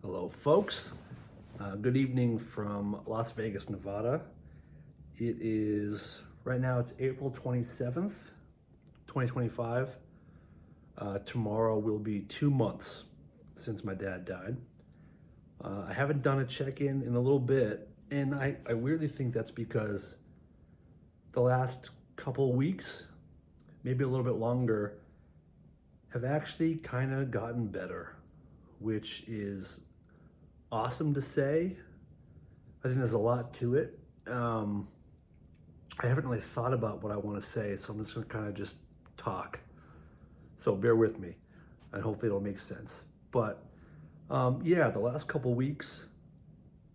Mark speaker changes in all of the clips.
Speaker 1: Hello, folks. Good evening from Las Vegas, Nevada. It is, right now, it's April 27th, 2025. Tomorrow will be 2 months since my dad died. I haven't done a check-in in a little bit, and I weirdly think that's because the last couple weeks, maybe a little bit longer, have actually kind of gotten better, which is awesome to say. I think there's a lot to it. I haven't really thought about what I want to say, so I'm just gonna kind of just talk. So bear with me, and hopefully it'll make sense. But yeah, the last couple weeks,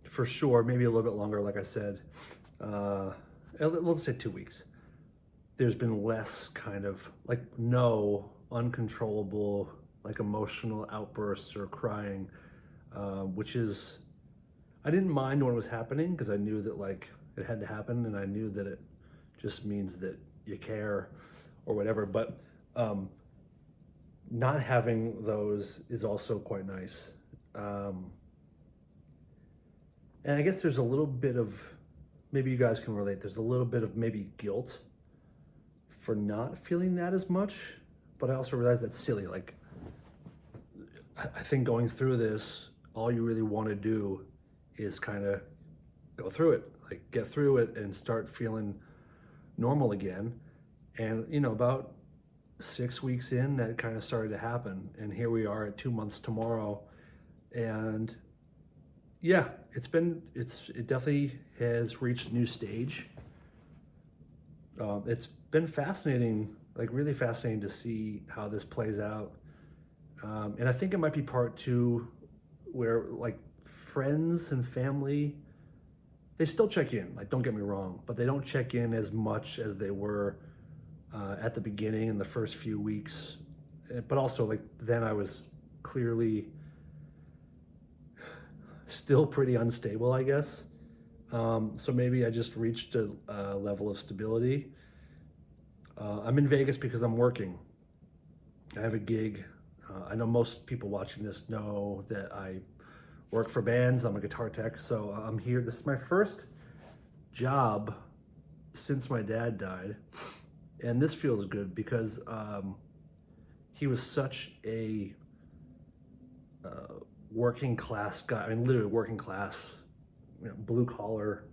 Speaker 1: for sure, maybe a little bit longer, like I said, let's say 2 weeks. There's been less kind of like no uncontrollable like emotional outbursts or crying, which is, I didn't mind when it was happening because I knew that like it had to happen, and I knew that it just means that you care or whatever. But not having those is also quite nice. And I guess there's a little bit of, maybe you guys can relate, there's a little bit of maybe guilt for not feeling that as much, but I also realize that's silly. Like, I think going through this, all you really want to do is kind of go through it, like get through it and start feeling normal again. And, about 6 weeks in, that kind of started to happen. And here we are at 2 months tomorrow. And yeah, it definitely has reached a new stage. It's been fascinating, like really fascinating to see how this plays out. And I think it might be part two where like friends and family, they still check in, like don't get me wrong, but they don't check in as much as they were at the beginning in the first few weeks. But also like then I was clearly still pretty unstable, I guess. So maybe I just reached a level of stability. I'm in Vegas because I'm working. I have a gig. I know most people watching this know that I work for bands. I'm a guitar tech, so I'm here. This is my first job since my dad died, and this feels good because he was such a working class guy. I mean, literally working class, blue collar.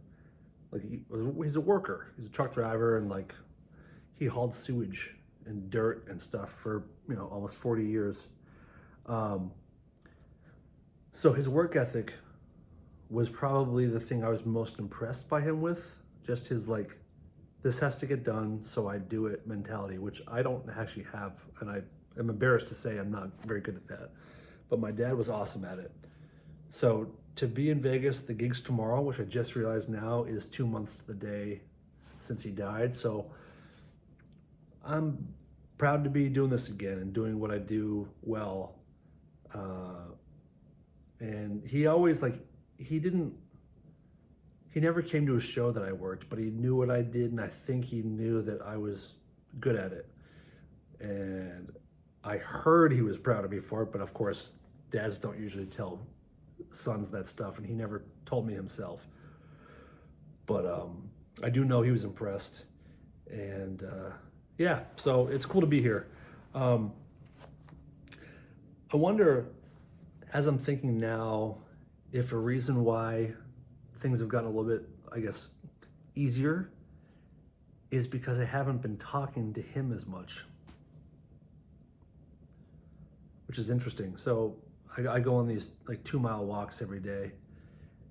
Speaker 1: Like he's a worker. He's a truck driver, and like he hauled sewage and dirt and stuff for almost 40 years. So his work ethic was probably the thing I was most impressed by him with. Just his like, this has to get done, so I do it mentality, which I don't actually have, and I am embarrassed to say I'm not very good at that. But my dad was awesome at it. So to be in Vegas, the gig's tomorrow, which I just realized now is 2 months to the day since he died. So I'm proud to be doing this again and doing what I do well. And he always like, he never came to a show that I worked, but he knew what I did, and I think he knew that I was good at it. And I heard he was proud of me for it, but of course, dads don't usually tell sons that stuff, and he never told me himself. But I do know he was impressed, and yeah, so it's cool to be here. I wonder, as I'm thinking now, if a reason why things have gotten a little bit, I guess, easier is because I haven't been talking to him as much, which is interesting. So I go on these like 2 mile walks every day,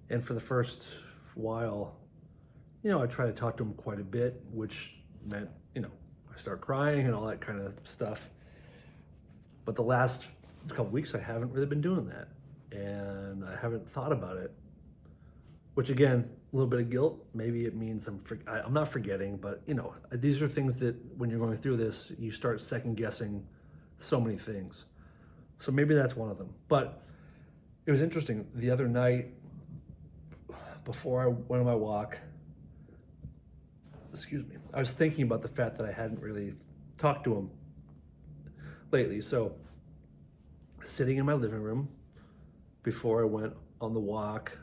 Speaker 1: and for the first while, I try to talk to him quite a bit, which meant, I start crying and all that kind of stuff. But the last couple weeks, I haven't really been doing that, and I haven't thought about it, which again, a little bit of guilt. Maybe it means I'm not forgetting, but these are things that when you're going through this, you start second guessing so many things. So maybe that's one of them. But it was interesting. The other night, before I went on my walk, I was thinking about the fact that I hadn't really talked to him lately. So sitting in my living room, before I went on the walk,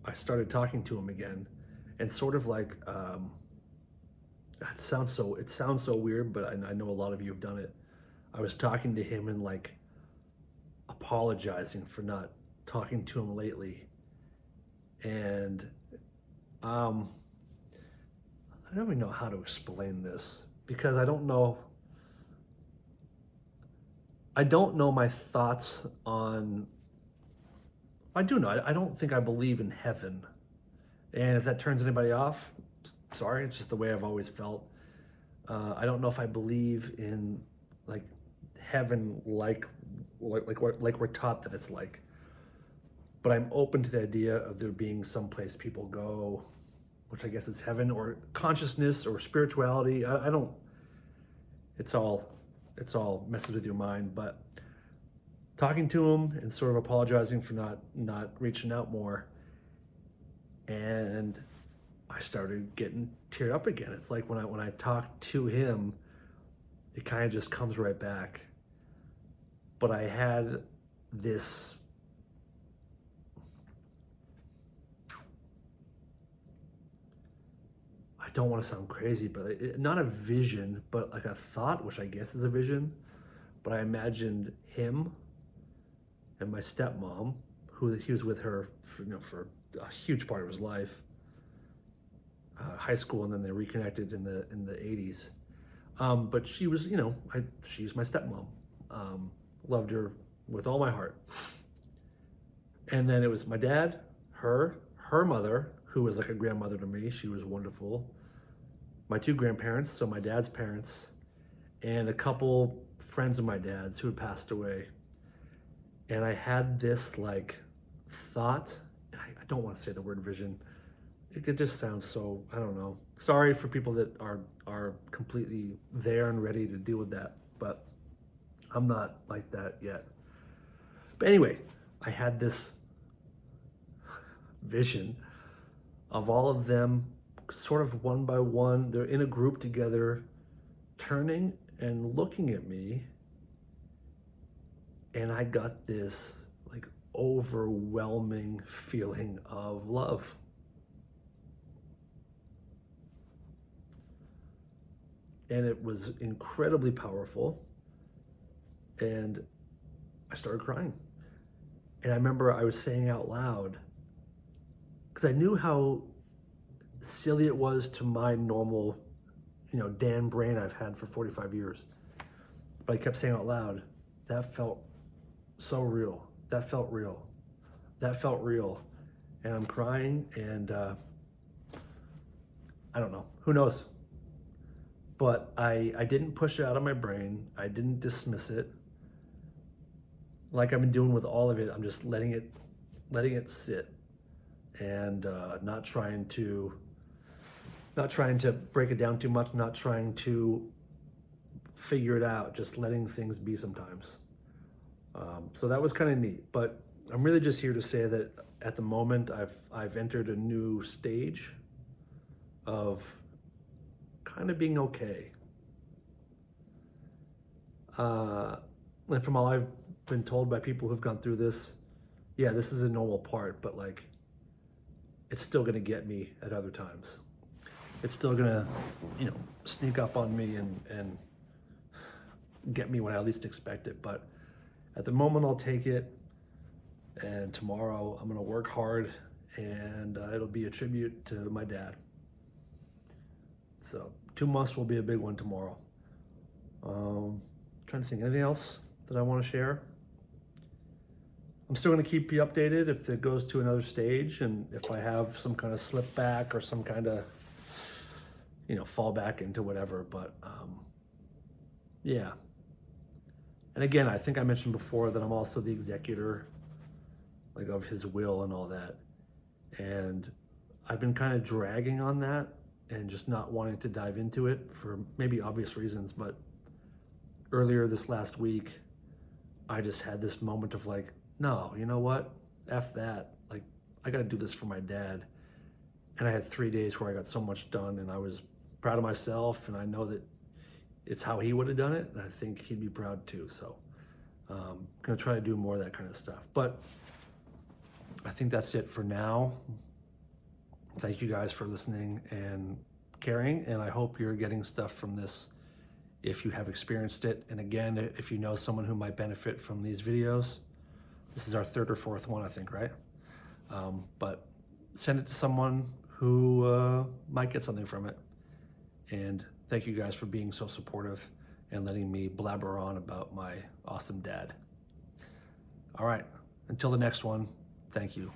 Speaker 1: I started talking to him again, and sort of like it sounds so weird, but I know a lot of you have done it. I was talking to him and like apologizing for not talking to him lately, and I don't even know how to explain this because I don't know. I don't know my thoughts on. I do know. I don't think I believe in heaven, and if that turns anybody off, sorry. It's just the way I've always felt. I don't know if I believe in like heaven, like we're taught that it's like. But I'm open to the idea of there being some place people go, which I guess is heaven or consciousness or spirituality. I don't. It's all messes with your mind. But talking to him and sort of apologizing for not reaching out more, and I started getting teared up again. It's like when I talk to him, it kind of just comes right back. But I had this. I don't want to sound crazy, but not a vision, but like a thought, which I guess is a vision. But I imagined him and my stepmom, who he was with her for a huge part of his life, high school, and then they reconnected in the 80s. But she was, she's my stepmom. Loved her with all my heart. And then it was my dad, her mother, who was like a grandmother to me. She was wonderful. My two grandparents, so my dad's parents, and a couple friends of my dad's who had passed away. And I had this like thought. I don't want to say the word vision. It just sounds so, I don't know. Sorry for people that are completely there and ready to deal with that, but I'm not like that yet. But anyway, I had this vision of all of them sort of one by one. They're in a group together, turning and looking at me. And I got this like overwhelming feeling of love. And it was incredibly powerful. And I started crying. And I remember I was saying out loud, because I knew how silly it was to my normal, Dan brain I've had for 45 years. But I kept saying out loud, that felt so real. That felt real. That felt real. And I'm crying, and I don't know. Who knows? But I didn't push it out of my brain. I didn't dismiss it. Like I've been doing with all of it, I'm just letting it sit, and not trying to break it down too much, not trying to figure it out, just letting things be sometimes. So that was kind of neat. But I'm really just here to say that at the moment I've entered a new stage of kind of being okay. And from all I've been told by people who've gone through this, yeah, this is a normal part, but like, it's still gonna get me at other times. It's still gonna, sneak up on me and get me when I least expect it. But at the moment, I'll take it. And tomorrow, I'm gonna work hard, and it'll be a tribute to my dad. So 2 months will be a big one tomorrow. Trying to think, anything else that I want to share? I'm still going to keep you updated if it goes to another stage, and if I have some kind of slip back or some kind of, fall back into whatever. But yeah. And again, I think I mentioned before that I'm also the executor, like of his will and all that. And I've been kind of dragging on that and just not wanting to dive into it for maybe obvious reasons. But earlier this last week, I just had this moment of like, no, you know what? F that. Like, I got to do this for my dad. And I had 3 days where I got so much done, and I was proud of myself, and I know that it's how he would have done it, and I think he'd be proud too. So I'm going to try to do more of that kind of stuff. But I think that's it for now. Thank you guys for listening and caring, and I hope you're getting stuff from this if you have experienced it. And again, if you know someone who might benefit from these videos, this is our third or fourth one, I think, right? But send it to someone who might get something from it. And thank you guys for being so supportive and letting me blabber on about my awesome dad. All right, until the next one, thank you.